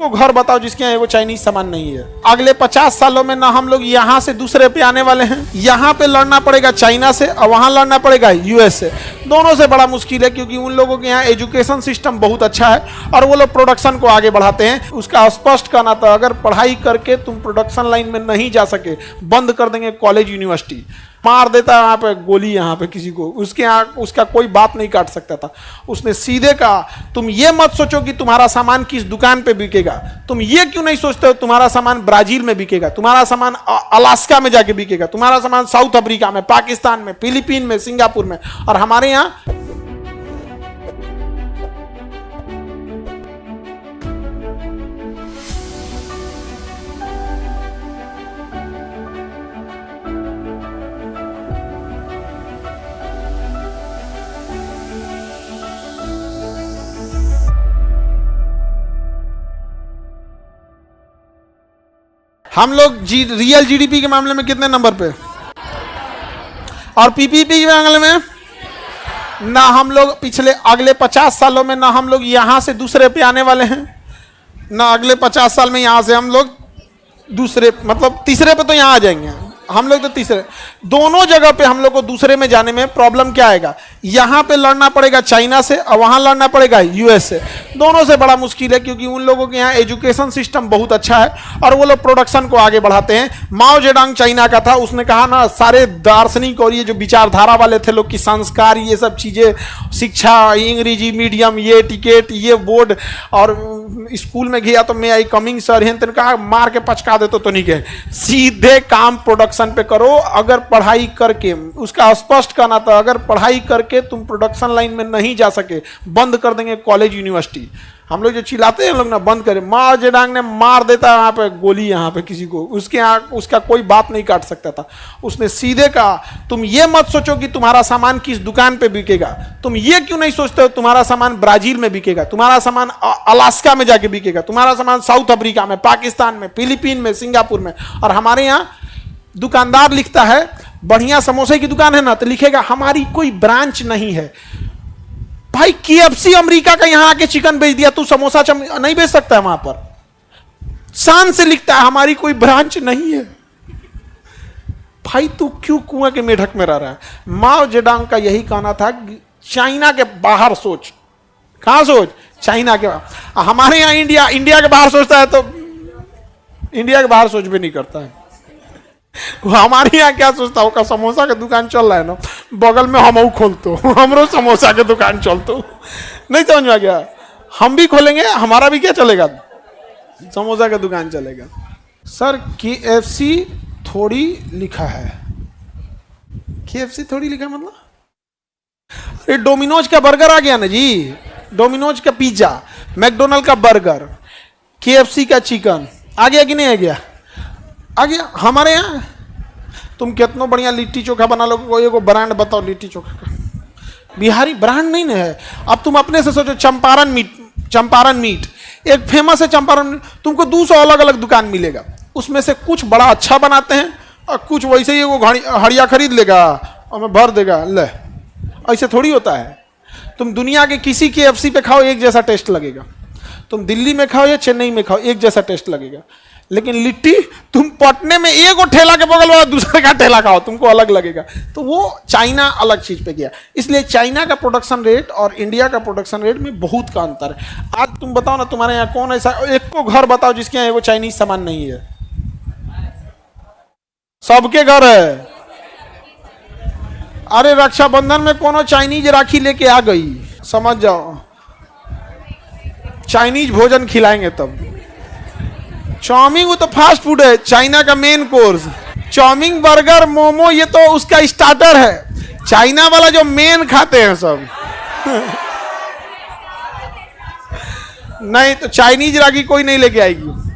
को घर बताओ जिसके यहाँ वो चाइनीज सामान नहीं है। अगले 50 सालों में ना हम लोग यहाँ से दूसरे पे आने वाले हैं, यहाँ पे लड़ना पड़ेगा चाइना से और वहाँ लड़ना पड़ेगा यूएस से। दोनों से बड़ा मुश्किल है क्योंकि उन लोगों के यहाँ एजुकेशन सिस्टम बहुत अच्छा है और वो लोग प्रोडक्शन को आगे बढ़ाते हैं। उसका स्पष्ट कहना था अगर पढ़ाई करके तुम प्रोडक्शन लाइन में नहीं जा सके बंद कर देंगे कॉलेज यूनिवर्सिटी। मार देता है वहाँ पे गोली, यहाँ पे किसी को उसके यहाँ उसका कोई बात नहीं काट सकता था। उसने सीधे कहा तुम ये मत सोचो कि तुम्हारा सामान किस दुकान पे बिकेगा, तुम ये क्यों नहीं सोचते हो तुम्हारा सामान ब्राजील में बिकेगा, तुम्हारा सामान अलास्का में जाके बिकेगा, तुम्हारा सामान साउथ अफ्रीका में, पाकिस्तान में, फिलीपीन में, सिंगापुर में, और हमारे यहाँ हम लोग रियल जीडीपी के मामले में कितने नंबर पे, और पीपीपी के मामले में ना हम लोग पिछले अगले 50 सालों में ना हम लोग यहाँ से दूसरे पे आने वाले हैं, ना अगले 50 साल में यहाँ से हम लोग दूसरे मतलब तीसरे पे तो यहाँ आ जाएंगे हम लोग, तो तीसरे दोनों जगह पे हम लोग को दूसरे में जाने में प्रॉब्लम क्या आएगा, यहाँ पे लड़ना पड़ेगा चाइना से और वहाँ लड़ना पड़ेगा यूएस से। दोनों से बड़ा मुश्किल है क्योंकि उन लोगों के यहाँ एजुकेशन सिस्टम बहुत अच्छा है और वो लोग प्रोडक्शन को आगे बढ़ाते हैं। माओ जेडोंग चाइना का था, उसने कहा ना सारे दार्शनिक और ये जो विचारधारा वाले थे लोग की संस्कार ये सब चीज़ें, शिक्षा, अंग्रेजी मीडियम, ये टिकट, ये बोर्ड, और स्कूल में गया तो मैं आई कमिंग सर हैं, तेने कहा मार के पचका दे तो नहीं गए, सीधे काम प्रोडक्शन पे करो। अगर पढ़ाई करके, उसका स्पष्ट कहना था अगर पढ़ाई करके तुम प्रोडक्शन लाइन में नहीं जा सके बंद कर देंगे कॉलेज यूनिवर्सिटी। हम लोग जो चिल्लाते हैं लोग ना बंद करें, माओ जेडोंग ने मार देता है वहाँ पे गोली, यहाँ पे किसी को उसके यहाँ उसका कोई बात नहीं काट सकता था। उसने सीधे कहा तुम ये मत सोचो कि तुम्हारा सामान किस दुकान पे बिकेगा, तुम ये क्यों नहीं सोचते हो तुम्हारा सामान ब्राजील में बिकेगा, तुम्हारा सामान अलास्का में जाके बिकेगा, तुम्हारा सामान साउथ अफ्रीका में, पाकिस्तान में, फिलीपीन में, सिंगापुर में। और हमारे यहाँ दुकानदार लिखता है बढ़िया समोसे की दुकान है ना तो लिखेगा हमारी कोई ब्रांच नहीं है। भाई KFC अमेरिका का यहां आके चिकन बेच दिया, तू समोसा नहीं बेच सकता है वहां पर, शान से लिखता है हमारी कोई ब्रांच नहीं है। भाई तू क्यों कुआं के मेढक में रह रहा है। माओ जेडोंग का यही कहना था चाइना के बाहर सोच। कहां सोच? चाइना के बाहर। हमारे यहां इंडिया के बाहर सोचता है तो इंडिया के बाहर सोच भी नहीं करता है। हमारे यहाँ क्या सोचता होगा, समोसा का दुकान चल रहा है ना बगल में हम खोलतो, हमरो समोसा के दुकान चलतो। नहीं समझ में आ गया? हम भी खोलेंगे, हमारा भी क्या चलेगा, समोसा का दुकान चलेगा। सर KFC थोड़ी लिखा है, KFC थोड़ी लिखा मतलब अरे डोमिनोज का बर्गर आ गया ना जी, डोमिनोज का पिज्जा, मैकडोनल्ड का बर्गर, KFC का चिकन आ गया कि नहीं आ गया? आ गया। हमारे यहाँ तुम कितना बढ़िया लिट्टी चोखा बना लो, कोई को ब्रांड बताओ लिट्टी चोखा का, बिहारी ब्रांड नहीं ना है। अब तुम अपने से सोचो चंपारण मीट एक फेमस है, चंपारण मीट तुमको 200 अलग अलग दुकान मिलेगा, उसमें से कुछ बड़ा अच्छा बनाते हैं और कुछ वैसे ही वो हड़िया खरीद लेगा और मैं भर देगा ले। ऐसे थोड़ी होता है। तुम दुनिया के किसी KFC पे खाओ एक जैसा टेस्ट लगेगा, तुम दिल्ली में खाओ या चेन्नई में खाओ एक जैसा टेस्ट लगेगा, लेकिन लिट्टी तुम पटने में एक और ठेला के बगल वाला दूसरे का ठेला खाओ तुमको अलग लगेगा। तो वो चाइना अलग चीज पे गया। इसलिए चाइना का प्रोडक्शन रेट और इंडिया का प्रोडक्शन रेट में बहुत का अंतर है। आज तुम बताओ ना तुम्हारे यहाँ कौन ऐसा एक को घर बताओ जिसके यहाँ वो चाइनीज सामान नहीं है? सबके घर है। अरे रक्षाबंधन में कोनो चाइनीज राखी लेके आ गई, समझ जाओ चाइनीज भोजन खिलाएंगे तब। चाउमीन वो तो फास्ट फूड है, चाइना का main course. Chowmein, burger, momo ये तो उसका स्टार्टर है, चाइना वाला जो मेन खाते हैं सब। नहीं तो चाइनीज राखी कोई नहीं लेके आएगी।